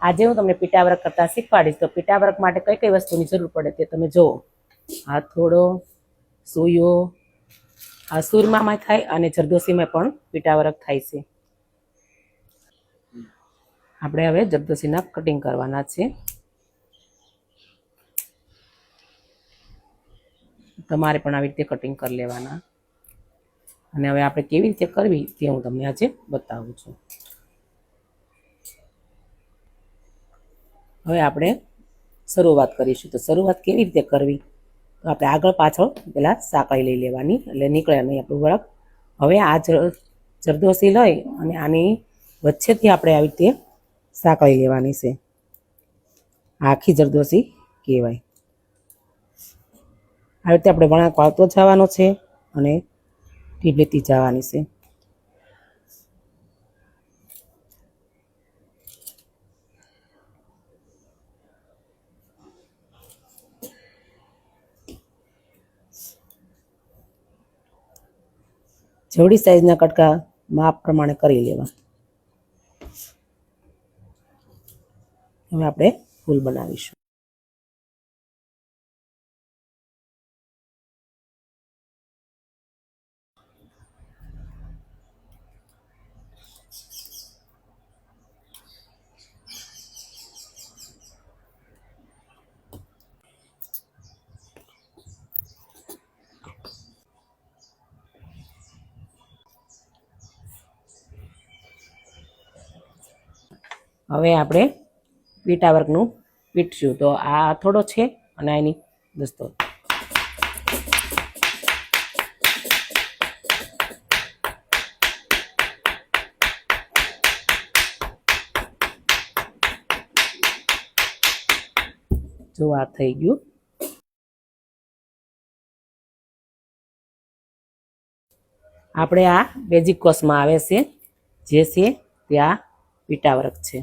આજે હું તમને પીટાવર્ક કરતા શીખવાડીશ. તો પીટાવર્ક માટે કઈ કઈ વસ્તુની જરૂર પડે તે તમે જુઓ. હાથોડો, સૂયો, આ સૂરમામાં થાય અને જરદોશીમાં પણ પીટાવર્ક થાય છે. આપણે હવે જરદોશીના કટિંગ કરવાના છે. તમારે પણ આવી રીતે કટિંગ કરી લેવાના. અને હવે આપણે કેવી રીતે કરવી તે હું તમને આજે બતાવું છું. હવે આપણે શરૂઆત કરીશું. તો શરૂઆત કેવી રીતે કરવી, તો આપણે આગળ પાછળ પહેલાં સાંકળી લઈ લેવાની, એટલે નીકળે નહીં આપણું વર્ક. હવે આ જરદોશી લઈ અને આની વચ્ચેથી આપણે આવી રીતે સાંકળી લેવાની છે. આખી જરદોશી કહેવાય. આવી રીતે આપણે વળાંક વાળતો જવાનો છે અને ટીપ લેતી જવાની છે. જેવડી સાઈઝના કટકા માપ પ્રમાણે કરી લેવા. હવે આપણે ફૂલ બનાવીશું. હવે આપણે પીટાવર્કનું પીટશું. તો આ થોડો છે અને એની દોસ્તો જો આ થઈ ગયું. આપણે આ બેઝિક કોર્સમાં આવે છે, જે છે તે આ પીટાવર્ક છે.